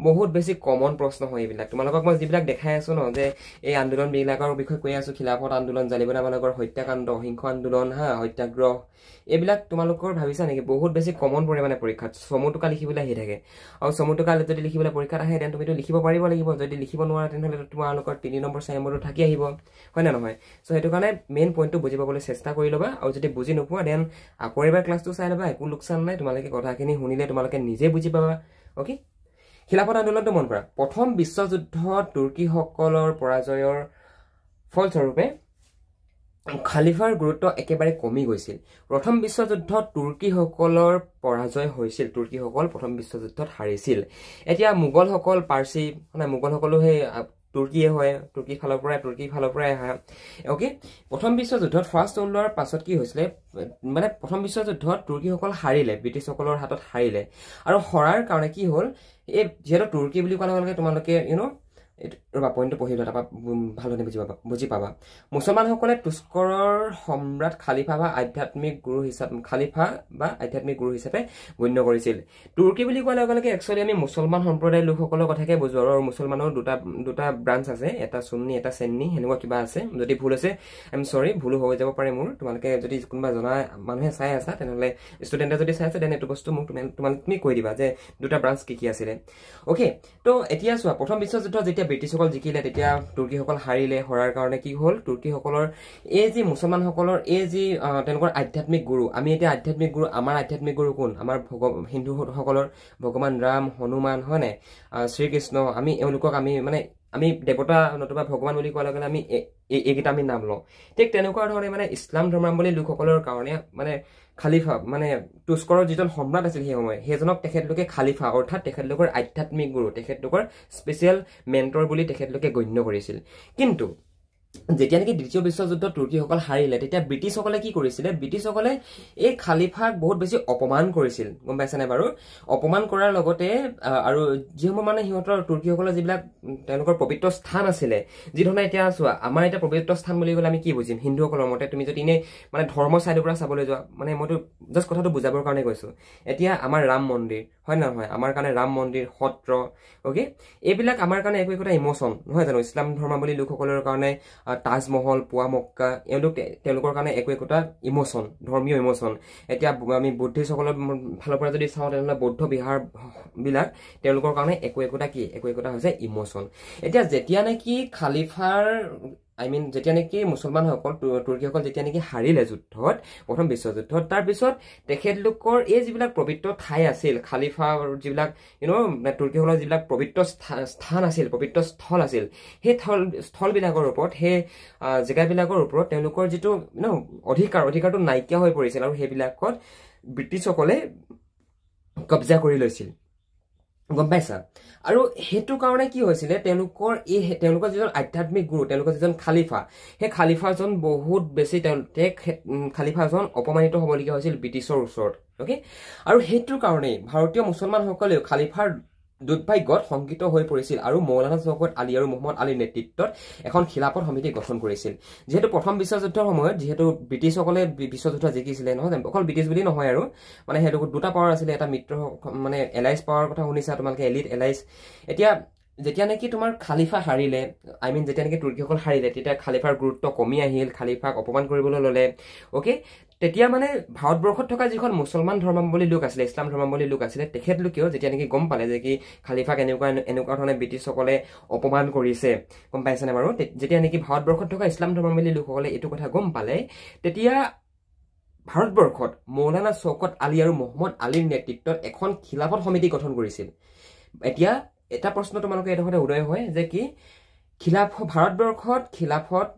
বহুত বেছি কমন প্ৰশ্ন হয় এইবিলাক তোমালোকক মই যিবিলাক দেখাই আছো ন যে এই আন্দোলন বিলাকৰ বিষয়ে কৈ আছো খিলাফত আন্দোলন জালিৱানাবালাবাগৰ হত্যাকাণ্ড অহিংস আন্দোলন সত্যাগ্ৰহ এইবিলাক তোমালোকৰ ভাবিছা নেকি বহুত বেছি কমন পৰে মানে পৰীক্ষাত সমুটুকা লিখিবলৈ আহি থাকে আৰু সমুটুকা যদি লিখিবলৈ পৰীক্ষাত আহে তেন তুমিতো লিখিব পাৰিব লাগিব যদি লিখিব নোৱাৰা তেনেহলে তোমালোকৰ 3 নম্বৰ 4 নম্বৰটো থাকি আহিব হয় না নহয় সো হেতু কাৰণে মেইন পইণ্টটো বুজি পাবলৈ চেষ্টা কৰি লবা আৰু যদি বুজি নোপোৱা দেন আকৌ এবাৰ ক্লাছটো চাই লবা একো লোকচান নাই তোমালোকে কথাখিনি শুনিলে তোমালোকে নিজে বুজি পাবা ওকে খিলাফত আন্দোলনটো মন কৰা প্ৰথম বিশ্বযুদ্ধত তুৰ্কীসকলৰ পৰাজয়ৰ ফলস্বৰূপে খালিফাৰ গুৰুত্ব একেবাৰে কমি গৈছিল প্ৰথম বিশ্বযুদ্ধত তুৰ্কীসকলৰ পৰাজয় হৈছিল তুৰ্কীসকল প্ৰথম বিশ্বযুদ্ধত হাৰিছিল এতিয়া মোগলসকল পাৰ্চী মানে মোগলসকলো হে তুৰ্কীয়ে হয় তুৰ্কী ফালৰ পৰাই আহা ওকে প্ৰথম বিশ্বযুদ্ধত ফাৰ্ষ্ট ৱৰ্ল্ড ৱাৰ পাছত কি হৈছিল মানে প্ৰথম বিশ্বযুদ্ধত তুৰ্কীসকল হাৰিলে ব্ৰিটিছসকলৰ হাতত হাৰিলে আৰু হৰাৰ কাৰণে কি হ'ল এই যেটো তুৰ্কী বুলি কোৱাৰ লগে তোমালোকে ৰবা পইণ্টটো পঢ়িলা তাৰপা ভালদৰে বুজি পাবা মুছলমানসকলে তুস্কৰৰ সম্ৰাট খালিফা বা আধ্যাত্মিক গুৰু হিচাপে গণ্য কৰিছিল তুৰ্কী বুলি কোৱাৰ লগে একচুৱেলি আমি মুছলমান সম্প্ৰদায়ৰ লোকসকলৰ কথাকে বুজো আৰু মুছলমানৰ দুটা ব্ৰাঞ্চ আছে এটা সুন্নি এটা চেন্নি হেনেকুৱা কিবা আছে যদি ভুল আছে আই এম সৰি ভুল হৈ যাব পাৰে মোৰ তোমালোকে যদি কোনোবা জনা মানুহে চাই আছা তেনেহলে ষ্টুডেণ্টে যদি চাই আছে দেন এটো বস্তু মোক তুমি কৈ দিবা যে দুটা ব্ৰাঞ্চ কি আছিল ওকে তো এতিয়া চোৱা প্ৰথম বিশ্বযুদ্ধ যেতিয়া ব্ৰিটিছসকল জিকিলে তেতিয়া তুৰ্কীসকল হাৰিলে হৰাৰ কাৰণে কি হ'ল তুৰ্কীসকলৰ এই যে মুছলমানসকলৰ এই যে তেওঁলোকৰ আধ্যাত্মিক গুৰু আমি এতিয়া আধ্যাত্মিক গুৰু আমাৰ আধ্যাত্মিক গুৰু কোন আমাৰ হিন্দুসকলৰ ভগৱান ৰাম হনুমান হয় নাই শ্ৰীকৃষ্ণ আমি এওঁলোকক আমি দেৱতা নতুবা ভগৱান বুলি কোৱাৰ লগে আমি এইকেইটা আমি নাম লওঁ ঠিক তেনেকুৱা ধৰণে মানে ইছলাম ধৰ্মাৱলম্বী লোকসকলৰ কাৰণে মানে খালিফা মানে তুস্কৰৰ যিজন সম্ৰাট আছিল সেই সময় সেইজনক তেখেতলোকে খালিফা অৰ্থাৎ তেখেতলোকৰ আধ্যাত্মিক গুৰু তেখেতলোকৰ স্পেচিয়েল মেন্টৰ বুলি তেখেতলোকে গণ্য কৰিছিল কিন্তু যেতিয়া নেকি দ্বিতীয় বিশ্বযুদ্ধত তুৰ্কীসকল হাৰিলে তেতিয়া ব্ৰিটিছসকলে কি কৰিছিলে ব্ৰিটিছসকলে এই খালিফাক বহুত বেছি অপমান কৰিছিল গম পাইছানে বাৰু অপমান কৰাৰ লগতে আৰু যিসমূহ মানে সিহঁতৰ তুৰ্কীসকলৰ যিবিলাক তেওঁলোকৰ পবিত্ৰ স্থান আছিলে যি ধৰণে এতিয়া চোৱা আমাৰ এটা পবিত্ৰ স্থান বুলি ক'লে আমি কি বুজিম হিন্দুসকলৰ মতে তুমি যদি ইনে মানে ধৰ্ম সাইডৰ পৰা চাবলৈ যোৱা মানে মইতো জাস্ট কথাটো বুজাবৰ কাৰণে কৈছো এতিয়া আমাৰ ৰাম মন্দিৰ হয় না নহয় আমাৰ কাৰণে ৰাম মন্দিৰ সত্ৰ ওকে এইবিলাক আমাৰ কাৰণে একো একোটা ইমোশন নহয় জানো ইছলাম ধৰ্মাৱলম্বী লোকসকলৰ কাৰণে তাজমহল পুৱা মক্কা তেওঁলোকৰ কাৰণে একো একোটা ইমোশন ধৰ্মীয় ইমোশন এতিয়া আমি বুদ্ধিষ্টসকলৰ ফালৰ পৰা যদি চাওঁ তেনেহলে বৌদ্ধ বিহাৰ বিলাক তেওঁলোকৰ কাৰণে একো একোটা হৈছে ইমোশন এতিয়া যেতিয়া নেকি খালিফাৰ যেতিয়া নেকি মুছলমানসকল তুৰ্কীসকল যেতিয়া নেকি হাৰিলে যুদ্ধত প্ৰথম বিশ্বযুদ্ধত তাৰপিছত তেখেতলোকৰ এই যিবিলাক পবিত্ৰ ঠাই আছিল খালিফা যিবিলাক তুৰ্কীসকলৰ যিবিলাক পবিত্ৰ স্থান আছিল পবিত্ৰ স্থল আছিল সেই স্থলবিলাকৰ ওপৰত সেই জেগাবিলাকৰ ওপৰত তেওঁলোকৰ যিটো অধিকাৰটো নাইকিয়া হৈ পৰিছিল আৰু সেইবিলাকত ব্ৰিটিছসকলে কব্জা কৰি লৈছিল গম পাইছা আৰু হেতু কাৰণে কি হৈছিলে তেওঁলোকৰ যিজন আধ্যাত্মিক গুৰু তেওঁলোকৰ যিজন খালিফা সেই খালিফাজন বহুত বেছি খালিফাজন অপমানিত হ'বলগীয়া হৈছিল ব্ৰিটিছৰ ওচৰত ওকে আৰু হেতু কাৰণে ভাৰতীয় মুছলমানসকলেও খালিফাৰ দুৰ্ভাগ্যত শংকিত হৈ পৰিছিল আৰু মৌলানা শওকত আলী আৰু মোহাম্মদ আলীৰ নেতৃত্বত এখন খিলাফত সমিতি গঠন কৰিছিল যেহেতু প্ৰথম বিশ্বযুদ্ধৰ সময়ত যেহেতু ব্ৰিটিছসকলে বিশ্বযুদ্ধ জিকিছিলে নহয় অকল ব্ৰিটিছ বুলি নহয় আৰু মানে সেইটো দুটা পাৱাৰ আছিলে এটা মিত্ৰ মানে এলাইজ পাৱাৰ কথা শুনিছা তোমালোকে এলিট এলাইজ এতিয়া যেতিয়া নেকি তোমাৰ খালিফা হাৰিলে যেতিয়া নেকি তুৰ্কীসকল হাৰিলে তেতিয়া খালিফাৰ গুৰুত্ব কমি আহিল খালিফাক অপমান কৰিবলৈ ল'লে ওকে তেতিয়া মানে ভাৰতবৰ্ষত থকা যিখন মুছলমান ধৰ্মাৱলম্বী লোক আছিলে ইছলাম ধৰ্মাৱলম্বী লোক আছিলে তেখেতলোকেও যেতিয়া নেকি গম পালে যে কি খালিফাক এনেকুৱা ধৰণে ব্ৰিটিছসকলে অপমান কৰিছে গম পাইছেনে বাৰু যেতিয়া নেকি ভাৰতবৰ্ষত থকা ইছলাম ধৰ্মাৱলম্বী লোকসকলে এইটো কথা গম পালে তেতিয়া ভাৰতবৰ্ষত মৌলানা শওকত আলী আৰু মোহাম্মদ আলীৰ নেতৃত্বত এখন খিলাফত সমিতি গঠন কৰিছিল এতিয়া এটা প্ৰশ্ন তোমালোকে এইডোখৰতে উদয় হয় যে কি ভাৰতবৰ্ষত খিলাফত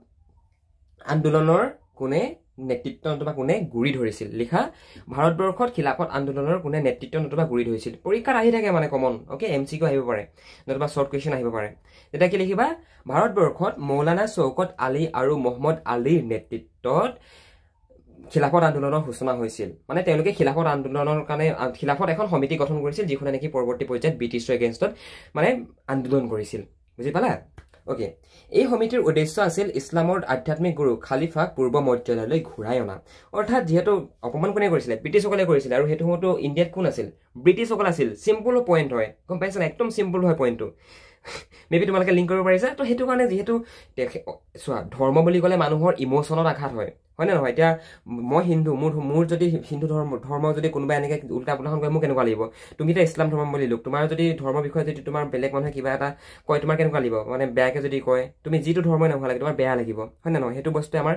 আন্দোলনৰ কোনে নেতৃত্ব নতুবা কোনে গুৰি ধৰিছিল লিখা ভাৰতবৰ্ষত খিলাফত আন্দোলনৰ কোনে নেতৃত্ব নতুবা গুৰি ধৰিছিল পৰীক্ষাত আহি থাকে মানে কমন ওকে এমচিকিউ আহিব পাৰে নতুবা শৰ্ট কুৱেশ্যন আহিব পাৰে তেতিয়া কি লিখিবা ভাৰতবৰ্ষত মৌলানা শওকত আলী আৰু মোহাম্মদ আলীৰ নেতৃত্বত খিলাফত আন্দোলনৰ সূচনা হৈছিল মানে তেওঁলোকে খিলাফত আন্দোলনৰ কাৰণে খিলাফত এখন সমিতি গঠন কৰিছিল যিখনে নেকি পৰৱৰ্তী পৰ্যায়ত ব্ৰিটিছৰ এগেইনষ্টত মানে আন্দোলন কৰিছিল বুজি পালা ওকে এই সমিতিৰ উদ্দেশ্য আছিল ইছলামৰ আধ্যাত্মিক গুৰু খালিফাক পূৰ্ব মৰ্যাদালৈ ঘূৰাই অনা অৰ্থাৎ যেহেতু অপমান কোনে কৰিছিলে ব্ৰিটিছসকলে কৰিছিলে আৰু সেইটো সময়তো ইণ্ডিয়াত কোন আছিল ব্ৰিটিছসকল আছিল চিম্পল পইণ্ট হয় গম পাইছা না একদম চিম্পল হয় পইণ্টটো মেবি তোমালোকে লিংক কৰিব পাৰিছা তো সেইটো কাৰণে যিহেতু চোৱা ধৰ্ম বুলি ক'লে মানুহৰ ইমোশ্যনত আঘাত হয় নে নহয় এতিয়া মই হিন্দু মোৰ যদি হিন্দু ধৰ্ম যদি কোনোবাই এনেকৈ উল্টা পুল্টাখন কয় মোক কেনেকুৱা লাগিব তুমি এতিয়া ইছলাম ধৰ্ম বুলি লোক তোমাৰ যদি ধৰ্মৰ বিষয়ে যদি তোমাৰ বেলেগ মানুহে কিবা এটা কয় তোমাৰ কেনেকুৱা লাগিব মানে বেয়াকৈ যদি কয় তুমি যিটো ধৰ্মই নোহোৱা লাগে তোমাৰ বেয়া লাগিব হয় নে নহয় সেইটো বস্তুৱে আমাৰ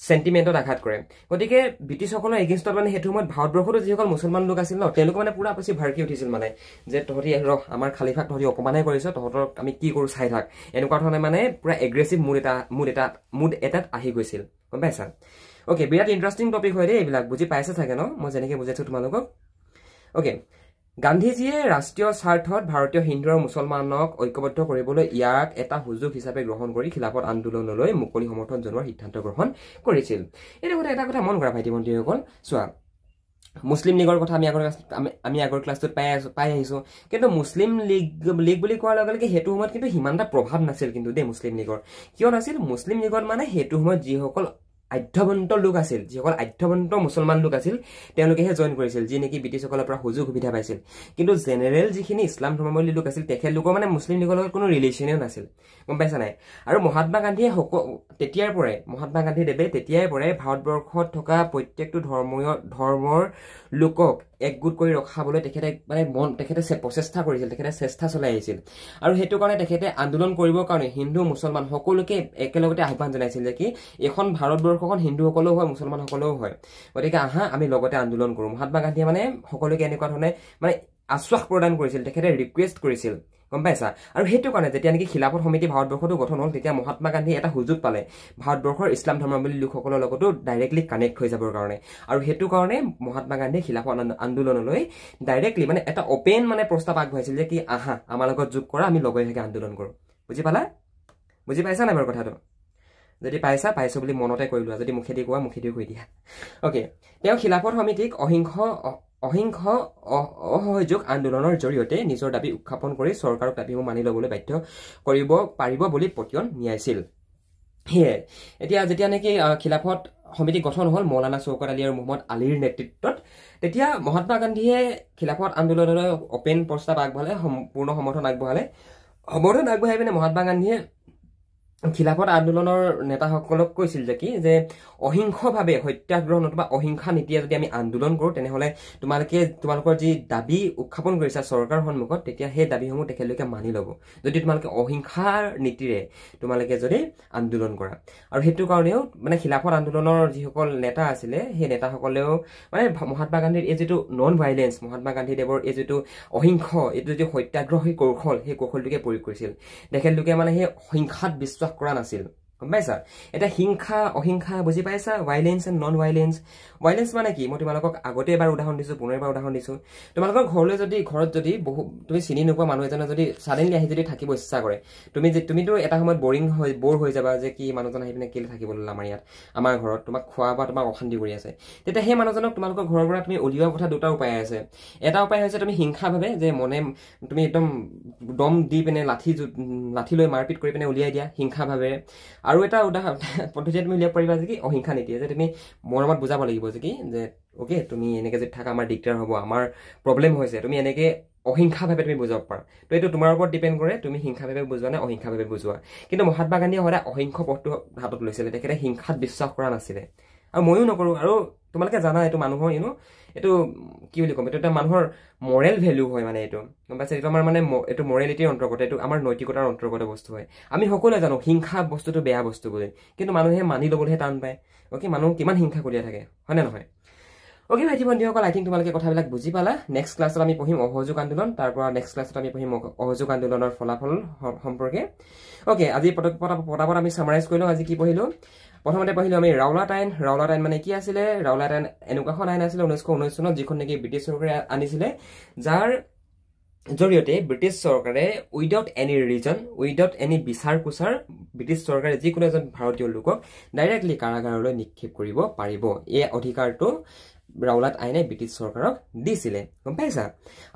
চেণ্টিমেণ্টত আঘাত কৰে গতিকে ব্ৰিটিছসকলৰ এগেইনষ্টত মানে সেইটো সময়ত ভাৰতবৰ্ষতো যিসকল মুছলমান লোক আছিল ন তেওঁলোকে মানে পুৰা বেছি ভাৰকি উঠিছিল মানে যে তহঁতি আমাৰ খালিফাক তহঁতি অপমানেই কৰিছ তহঁতক আমি কি কৰোঁ চাই থাক এনেকুৱা ধৰণে মানে পুৰা এগ্ৰেছিভ মুড এটাত আহি গৈছিল গম পাইছা ওকে বিৰাট ইণ্টাৰেষ্টিং টপিক হয় দেই এইবিলাক বুজি পাইছে চাগে ন মই যেনেকৈ বুজাইছোঁ তোমালোকক ওকে গান্ধীজীয়ে ৰাষ্ট্ৰীয় স্বাৰ্থত ভাৰতীয় হিন্দু আৰু মুছলমানক ঐক্যবদ্ধ কৰিবলৈ ইয়াক এটা সুযোগ হিচাপে গ্ৰহণ কৰি খিলাফত আন্দোলনলৈ মুকলি সমৰ্থন জনোৱাৰ সিদ্ধান্ত গ্ৰহণ কৰিছিল এইটো এটা কথা মন কৰা ভাইটি ভণ্টিসকল চোৱা মুছলিম লীগৰ কথা আমি আগৰ ক্লাছটোত পাই আহিছোঁ কিন্তু মুছলিম লীগ বুলি কোৱাৰ লগে লগে সেইটো সময়ত কিন্তু সিমান এটা প্ৰভাৱ নাছিল কিন্তু দেই মুছলিম লীগৰ কিয় নাছিল মুছলিম লীগত মানে সেইটো সময়ত যিসকল আধ্যবন্ত লোক আছিল যিসকল আধ্যবন্ত মুছলমান লোক আছিল তেওঁলোকেহে জইন কৰিছিল যি নেকি ব্ৰিটিছসকলৰ পৰা সুযোগ সুবিধা পাইছিল কিন্তু জেনেৰেল যিখিনি ইছলাম ধৰ্মাৱলম্বী লোক আছিল তেখেতলোকৰ মানে মুছলিম লীগৰ লগত কোনো ৰিলেশ্যনেই নাছিল গম পাইছা নাই আৰু মহাত্মা গান্ধীয়ে মহাত্মা গান্ধীদেৱে তেতিয়াৰ পৰাই ভাৰতবৰ্ষত থকা প্ৰত্যেকটো ধৰ্মৰ লোকক একগোট কৰি ৰখাবলৈ তেখেতে প্ৰচেষ্টা কৰিছিল তেখেতে চেষ্টা চলাই আহিছিল আৰু সেইটো কাৰণে তেখেতে আন্দোলন কৰিবৰ কাৰণে হিন্দু মুছলমান সকলোকে একেলগতে আহ্বান জনাইছিল যে কি এখন ভাৰতবৰ্ষখন হিন্দুসকলেও হয় মুছলমানসকলেও হয় গতিকে আহা আমি লগতে আন্দোলন কৰোঁ মহাত্মা গান্ধীয়ে মানে সকলোকে এনেকুৱা ধৰণে মানে আশ্বাস প্ৰদান কৰিছিল তেখেতে ৰিকুৱেষ্ট কৰিছিল গম পাইছা আৰু সেইটো কাৰণে যেতিয়া নেকি খিলাফত সমিতি ভাৰতবৰ্ষতো গঠন হ'ল তেতিয়া মহাত্মা গান্ধীয়ে এটা সুযোগ পালে ভাৰতবৰ্ষৰ ইছলাম ধৰ্মাৱলম্বী লোকসকলৰ লগতো ডাইৰেক্টলি কানেক্ট হৈ যাবৰ কাৰণে আৰু সেইটো কাৰণে মহাত্মা গান্ধীয়ে খিলাফত আন্দোলনলৈ ডাইৰেক্টলি মানে এটা অপেন মানে প্ৰস্তাৱ আগবঢ়াইছিল যে কি আহা আমাৰ লগত যোগ কৰা আমি লগে ভাগে আন্দোলন কৰোঁ বুজি পাইছা নাই বাৰু কথাটো যদি পাইছো বুলি মনতে কৰি লোৱা যদি মুখেদি কোৱা মুখেদি কৈ দিয়া ওকে তেওঁ খিলাফত সমিতিক অসহযোগ আন্দোলনৰ জৰিয়তে নিজৰ দাবী উত্থাপন কৰি চৰকাৰক দাবীবোৰ মানি ল'বলৈ বাধ্য কৰিব পাৰিব বুলি পতিয়ন নিয়াইছিল সেয়ে এতিয়া যেতিয়া নেকি খিলাফত সমিতি গঠন হ'ল মৌলানা শওকত আলী আৰু মোহাম্মদ আলীৰ নেতৃত্বত তেতিয়া মহাত্মা গান্ধীয়ে খিলাফত আন্দোলনলৈ অপেন প্ৰস্তাৱ আগবঢ়ালে সম্পূৰ্ণ সমৰ্থন আগবঢ়াই পিনে মহাত্মা গান্ধীয়ে খিলাফত আন্দোলনৰ নেতাসকলক কৈছিল যে কি যে অহিংসভাৱে সত্যাগ্ৰহ নতুবা অহিংসা নীতিয়ে যদি আমি আন্দোলন কৰোঁ তেনেহ'লে তোমালোকৰ যি দাবী উত্থাপন কৰিছা চৰকাৰৰ সন্মুখত তেতিয়া সেই দাবীসমূহ তেখেতলোকে মানি ল'ব যদি তোমালোকে অহিংসাৰ নীতিৰে তোমালোকে যদি আন্দোলন কৰা আৰু সেইটো কাৰণেও মানে খিলাফত আন্দোলনৰ যিসকল নেতা আছিলে সেই নেতাসকলেও মানে মহাত্মা গান্ধীৰ এই যিটো নন ভাইলেন্স মহাত্মা গান্ধীদেৱৰ এই যিটো অহিংস এইটো যি সত্যাগ্ৰহী কৌশল সেই কৌশলটোকে প্ৰয়োগ কৰিছিল তেখেতলোকে মানে সেই হিংসাত বিশ্বাস কৰা নাছিল গম পাইছা এটা হিংসা অহিংসা বুজি পাইছা violence and non violence violence মানে কি মই তোমালোকক আগতে এবাৰ উদাহৰণ দিছোঁ পুনৰ এবাৰ উদাহৰণ দিছোঁ তোমালোকৰ ঘৰত যদি তুমি চিনি নোপোৱা মানুহ এজনে যদি ছাডেনলি আহি যদি থাকিব ইচ্ছা কৰে তুমিতো এটা সময়ত বৰ হৈ যাবা যে কি মানুহজন আহি পিনে কেলে থাকিব ল'লে আমাৰ ইয়াত আমাৰ ঘৰত তোমাক খোৱা বা তোমাক অশান্তি কৰি আছে তেতিয়া সেই মানুহজনক তোমালোকৰ ঘৰৰ পৰা তুমি উলিওৱাৰ কথা দুটা উপায় আছে এটা উপায় হৈছে তুমি হিংসাভাৱে যে মনে তুমি একদম দম দি পিনে লাঠি লৈ মাৰপিট কৰি পিনে উলিয়াই দিয়া হিংসাভাৱে আৰু এটা উদাহৰণ পদ্ধতি তুমি উলিয়াব পাৰিবা যে কি অহিংসা নীতি যে তুমি মৰমত বুজাব লাগিব যে কি যে অ'কে তুমি এনেকৈ যদি থাকা আমাৰ দিগদাৰ হ'ব আমাৰ প্ৰব্লেম হৈছে তুমি এনেকৈ অহিংসাভাৱে তুমি বুজাব পাৰা তো এইটো তোমাৰ ওপৰত ডিপেণ্ড কৰে তুমি হিংসাভাৱে বুজোৱা নে অহিংসাভাৱে বুজোৱা কিন্তু মহাত্মা গান্ধীয়ে সদায় অহিংস পথটো হাতত লৈছিলে তেখেতে হিংসাত বিশ্বাস কৰা নাছিলে আৰু ময়ো নকৰোঁ আৰু তোমালোকে জানা এইটো মানুহৰ এইটো কি বুলি ক'ম এইটো এটা মানুহৰ মৰেল ভেলু হয় মানে এইটো গম পাইছে এইটো আমাৰ মানে এইটো মৰেলিটিৰ অন্তৰ্গত এইটো আমাৰ নৈতিকতাৰ অন্তৰ্গত বস্তু হয় আমি সকলোৱে জানো হিংসা বস্তুটো বেয়া বস্তু বুলি কিন্তু মানুহে মানি ল'বলৈহে টান পায় অ'কে মানুহ কিমান হিংসা কৰিয়ে থাকে হয়নে নহয় অ'কে ভাইটি ভণ্টিসকল আই থিংক তোমালোকে কথাবিলাক বুজি পালা নেক্সট ক্লাছত আমি পঢ়িম অসহযোগ আন্দোলন তাৰ পৰা নেক্সট ক্লাছত আমি পঢ়িম অসহযোগ আন্দোলনৰ ফলাফল সম্পৰ্কে অ'কে আজি পটাপট আমি ছামাৰাইজ কৰি লওঁ আজি কি পঢ়িলোঁ প্ৰথমতে পঢ়িলোঁ আমি ৰাওলাট আইন মানে কি আছিলে ৰাওলাট আইন এনেকুৱাখন আইন আছিলে 1919 চনত যিখন নেকি ব্ৰিটিছ চৰকাৰে আনিছিলে যাৰ জৰিয়তে ব্ৰিটিছ চৰকাৰে without any reason without any বিচাৰ কুচাৰ ব্ৰিটিছ চৰকাৰে যিকোনো এজন ভাৰতীয় লোকক ডাইৰেক্টলি কাৰাগাৰলৈ নিক্ষেপ কৰিব পাৰিব এই অধিকাৰটো ৰাওলাট আইনে ব্ৰিটিছ চৰকাৰক দিছিলে গম পাইছা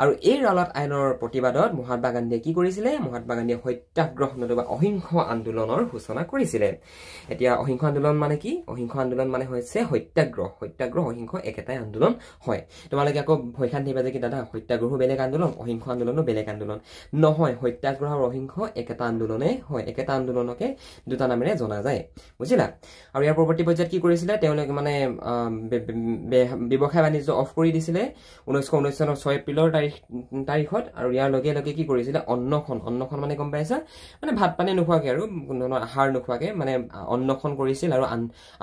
আৰু এই ৰাওলাট আইনৰ প্ৰতিবাদত মহাত্মা গান্ধীয়ে কি কৰিছিলে মহাত্মা গান্ধীয়ে সত্যাগ্ৰহ নতুবা অহিংস আন্দোলনৰ সূচনা কৰিছিলে এতিয়া অহিংস আন্দোলন মানে কি অহিংস আন্দোলন মানে হৈছে সত্যাগ্ৰহ অহিংস একেটাই আন্দোলন হয় তোমালোকে আকৌ ভয় খান থাকিবা যে কি দাদা সত্যাগ্ৰহো বেলেগ আন্দোলন অহিংস আন্দোলনো বেলেগ আন্দোলন নহয় সত্যাগ্ৰহ আৰু অহিংস একেটা আন্দোলনে হয় একেটা আন্দোলনকে দুটা নামেৰে জনা যায় বুজিলা আৰু ইয়াৰ পৰৱৰ্তী পৰ্যায়ত কি কৰিছিলে তেওঁলোকে মানে ব্যৱসায় বাণিজ্য অফ কৰি দিছিলে 1919 চনৰ 6 এপ্ৰিলৰ তাৰিখত আৰু ইয়াৰ লগে লগে কি কৰিছিলে অন্নখন মানে গম পাইছা মানে ভাত পানী নোখোৱাকে আৰু কোনো ধৰণৰ আহাৰ নোখোৱাকে মানে অন্নখন কৰিছিল আৰু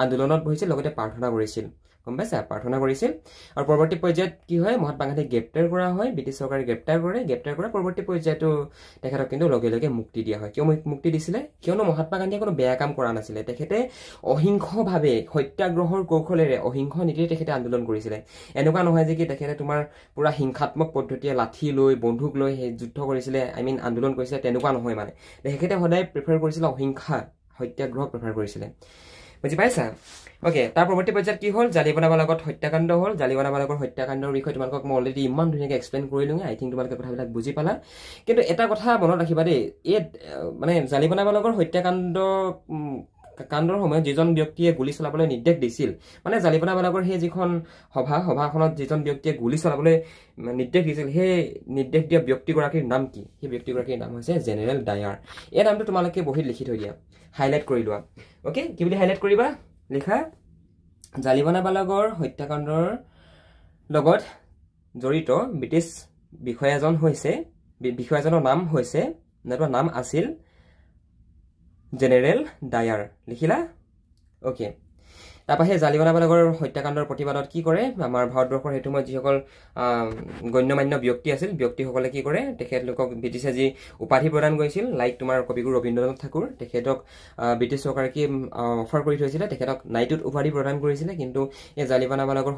আন্দোলনত বহিছিল লগতে প্ৰাৰ্থনা কৰিছিল গম পাইছা প্ৰাৰ্থনা কৰিছিল আৰু পৰৱৰ্তী পৰ্যায়ত কি হয় মহাত্মা গান্ধীক গ্ৰেপ্তাৰ কৰা হয় ব্ৰিটিছ চৰকাৰে গ্ৰেপ্তাৰ কৰা পৰৱৰ্তী পৰ্যায়তো তেখেতক কিন্তু লগে লগে মুক্তি দিয়া হয় কিয় মুক্তি দিছিলে কিয়নো মহাত্মা গান্ধীয়ে কোনো বেয়া কাম কৰা নাছিলে তেখেতে অহিংসভাৱে সত্যাগ্ৰহৰ কৌশলেৰে অহিংস নীতিৰে তেখেতে আন্দোলন কৰিছিলে এনেকুৱা নহয় যে কি তেখেতে তোমাৰ পুৰা হিংসাত্মক পদ্ধতিৰে লাঠি লৈ বন্দুক লৈ সেই যুদ্ধ কৰিছিলে আন্দোলন কৰিছিলে তেনেকুৱা নহয় মানে তেখেতে সদায় প্ৰিফাৰ কৰিছিলে অহিংসা সত্যাগ্ৰহ প্ৰিফাৰ কৰিছিলে বুজি পাইছা অ'কে তাৰ পৰৱৰ্তী পৰ্যায়ত কি হ'ল জালিৱানাবালাগত হত্যাকাণ্ড হ'ল জালিৱানাবালাগৰ হত্যাকাণ্ডৰ বিষয়ে তোমালোকক মই অলৰেডি ইমান ধুনীয়াকৈ এক্সপ্লেইন কৰিলোঁ আই থিংক তোমালোকে কথাবিলাক বুজি পালা কিন্তু এটা কথা মনত ৰাখিবা দেই এই মানে জালিৱানাবালাগৰ হত্যাকাণ্ডৰ সময়ত যিজন ব্যক্তিয়ে গুলী চলাবলৈ নিৰ্দেশ দিছিল মানে জালিৱানাবালাগৰ সেই যিখন সভাখনত যিজন ব্যক্তিয়ে গুলী চলাবলৈ নিৰ্দেশ দিছিল সেই নিৰ্দেশ দিয়া ব্যক্তিগৰাকীৰ নাম কি সেই ব্যক্তিগৰাকীৰ নাম হৈছে জেনেৰেল ডায়াৰ এই নামটো তোমালোকে বহীত লিখি থৈ দিয়া হাইলাইট কৰি লোৱা অ'কে কি বুলি হাইলাইট কৰিবা লিখা জালিৱানাবালাগৰ হত্যাকাণ্ডৰ লগত জড়িত ব্ৰিটিছ বিষয়াজনৰ নাম হৈছে নাম আছিল জেনেৰেল ডায়াৰ লিখিলা অ'কে তাৰপৰা সেই জালিৱানাবালাগৰ হত্যাকাণ্ডৰ প্ৰতিবাদত কি কৰে আমাৰ ভাৰতবৰ্ষৰ সেইটো সময়ত যিসকল গণ্যমান্য ব্যক্তি আছিল ব্যক্তিসকলে কি কৰে তেখেতলোকক ব্ৰিটিছে যি উপাধি প্ৰদান কৰিছিল লাইক তোমাৰ কবিগুৰু ৰবীন্দ্ৰনাথ ঠাকুৰ তেখেতক ব্ৰিটিছ চৰকাৰে কি অফাৰ কৰি থৈছিলে তেখেতক নাইটহুড উপাধি প্ৰদান কৰিছিলে কিন্তু এই জালিৱানাবালাগৰ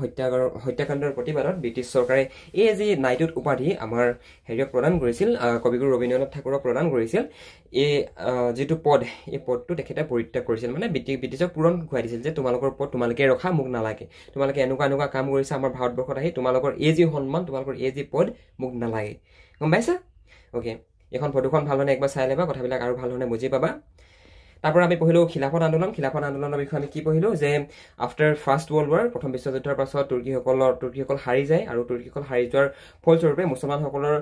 হত্যাকাণ্ডৰ প্ৰতিবাদত ব্ৰিটিছ চৰকাৰে এই যি নাইটহুড উপাধি আমাৰ হেৰিয়ক প্ৰদান কৰিছিল কবিগুৰু ৰবীন্দ্ৰনাথ ঠাকুৰক প্ৰদান কৰিছিল এই যিটো পদ এই পদটো তেখেতে পৰিত্যাগ কৰিছিল মানে ব্ৰিটিছক পূৰণ ঘূৰাই দিছিল যে তোমালোকৰ পদ তোমালোকে ৰখা মোক নালাগে তোমালোকে এনেকুৱা কাম কৰিছা আমাৰ ভাৰতবৰ্ষত আহি তোমালোকৰ এই যি সন্মান তোমালোকৰ এই যি পদ মোক নালাগে গম পাইছা অ'কে এখন ফটোখন ভাল ধৰণে একবাৰ চাই ল'বা কথাবিলাক আৰু ভাল ধৰণে বুজি পাবা তাৰপৰা আমি পঢ়িলোঁ খিলাফত আন্দোলনৰ বিষয়ে আমি কি পঢ়িলোঁ যে আফটাৰ ফাৰ্ষ্ট ৱৰ্ল্ড ৱাৰ প্ৰথম বিশ্বযুদ্ধৰ পাছত তুৰ্কীসকল হাৰি যায় আৰু তুৰ্কীসকল হাৰি যোৱাৰ ফলস্বৰূপে মুছলমানসকলৰ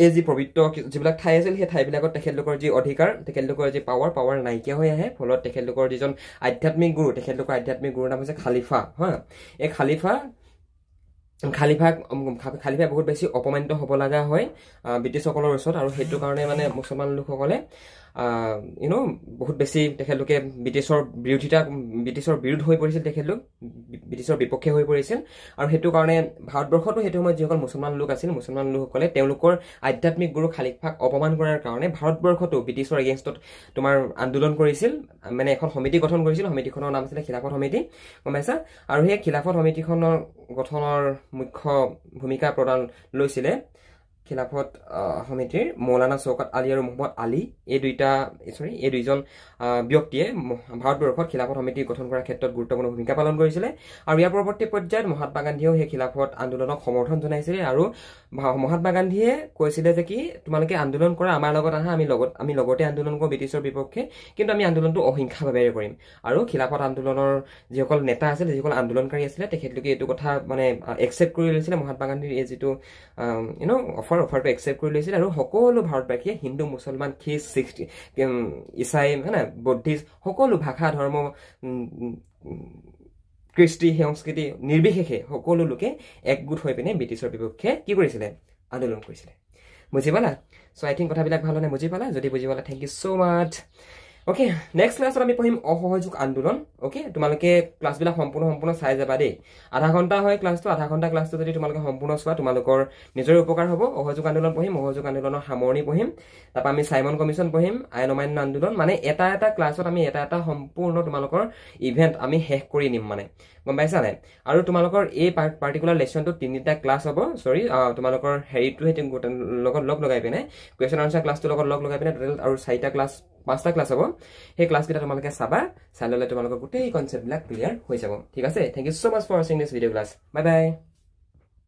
এই যি পবিত্ৰ যিবিলাক ঠাই আছিল সেই ঠাইবিলাকত তেখেতলোকৰ যি অধিকাৰ তেখেতলোকৰ যি পাৱাৰ নাইকিয়া হৈ আহে ফলত তেখেতলোকৰ যিজন আধ্যাত্মিক গুৰুৰ নাম হৈছে খালিফা হা এই খালিফাই বহুত বেছি অপমানিত হ'ব লগা হয় ব্ৰিটিছসকলৰ ওচৰত আৰু সেইটো কাৰণে মানে মুছলমান লোকসকলে বহুত বেছি তেখেতলোকে ব্ৰিটিছৰ বিৰুদ্ধ হৈ পৰিছিল তেখেতলোক ব্ৰিটিছৰ বিপক্ষে হৈ পৰিছিল আৰু সেইটো কাৰণে ভাৰতবৰ্ষতো সেইটো সময়ত যিসকল মুছলমান লোক আছিল মুছলমান লোকসকলে তেওঁলোকৰ আধ্যাত্মিক গুৰু খালিফাক অপমান কৰাৰ কাৰণে ভাৰতবৰ্ষতো ব্ৰিটিছৰ এগেইনষ্টত তোমাৰ আন্দোলন কৰিছিল মানে এখন সমিতি গঠন কৰিছিল সমিতিখনৰ নাম আছিলে খিলাফত সমিতি গম পাইছা আৰু সেই খিলাফত সমিতিখনৰ গঠনৰ মুখ্য ভূমিকা প্ৰদান লৈছিলে খিলাফত সমিতিৰ মৌলানা চৌকাত আলী আৰু মোহাম্মদ আলী এই দুইজন ব্যক্তিয়ে ভাৰতবৰ্ষত খিলাফত সমিতি গঠন কৰাৰ ক্ষেত্ৰত গুৰুত্বপূৰ্ণ ভূমিকা পালন কৰিছিলে আৰু ইয়াৰ পৰৱৰ্তী পৰ্যায়ত মহাত্মা গান্ধীয়েও সেই খিলাফত আন্দোলনক সমৰ্থন জনাইছিলে আৰু মহাত্মা গান্ধীয়ে কৈছিলে যে কি তোমালোকে আন্দোলন কৰা আমাৰ লগত আহা আমি লগতে আন্দোলন কৰোঁ ব্ৰিটিছৰ বিপক্ষে কিন্তু আমি আন্দোলনটো অহিংসাভাৱে কৰিম আৰু খিলাফত আন্দোলনৰ যিসকল নেতা আছিল যিসকল আন্দোলনকাৰী আছিলে তেখেতলোকে এইটো কথা মানে একচেপ্ট কৰি লৈছিলে মহাত্মা গান্ধীৰ এই যিটো অফাৰটো একচেপ্ট কৰি লৈছিল আৰু সকলো ভাৰতবাসীয়ে হিন্দু মুছলমান খ্ৰীষ্ট শিখ ইছাই মানে বৌদ্ধিষ্ট সকলো ভাষা ধৰ্ম কৃষ্টি সংস্কৃতি নিৰ্বিশেষে সকলো লোকে একগোট হৈ পিনে ব্ৰিটিছৰ বিপক্ষে কি কৰিছিলে আন্দোলন কৰিছিলে বুজি পালা সো আই থিংক কথাবিলাক ভাল হ'লে বুজি পালা যদি বুজি পালা thank you so much okay next ক্লাছত আমি পঢ়িম অসহযোগ আন্দোলন ওকে তোমালোকে ক্লাছবিলাক সম্পূৰ্ণ চাই যাবা দেই আধা ঘণ্টা হয় ক্লাছটো আধা ঘণ্টা ক্লাছটো যদি তোমালোকে সম্পূৰ্ণ চোৱা তোমালোকৰ নিজৰ উপকাৰ হ'ব অসহযোগ আন্দোলন পঢ়িম অসহযোগ আন্দোলনৰ সামৰণি পঢ়িম তাৰপৰা আমি সাইমন কমিশ্যন পঢ়িম আইন অমান্য আন্দোলন মানে এটা ক্লাছত আমি এটা সম্পূৰ্ণ তোমালোকৰ ইভেন্ট আমি শেষ কৰি নিম মানে গম পাইছা নাই আৰু তোমালোকৰ এই পাৰ্টিকুলাৰ লেচনটো তিনিটা ক্লাছ হ'ব তোমালোকৰ হেৰিটো লগত লগাই পিনে কুৱেশ্যন আনচাৰ ক্লাছটোৰ লগত লগাই পিনে টোটেল আৰু 5টা ক্লাছ হ'ব সেই ক্লাছকেইটা তোমালোকে চাবা চাই ল'লে তোমালোকৰ গোটেই কনচেপ্টবিলাক ক্লিয়াৰ হৈ যাব ঠিক আছে thank you so much for ৱাচিং this video' class bye bye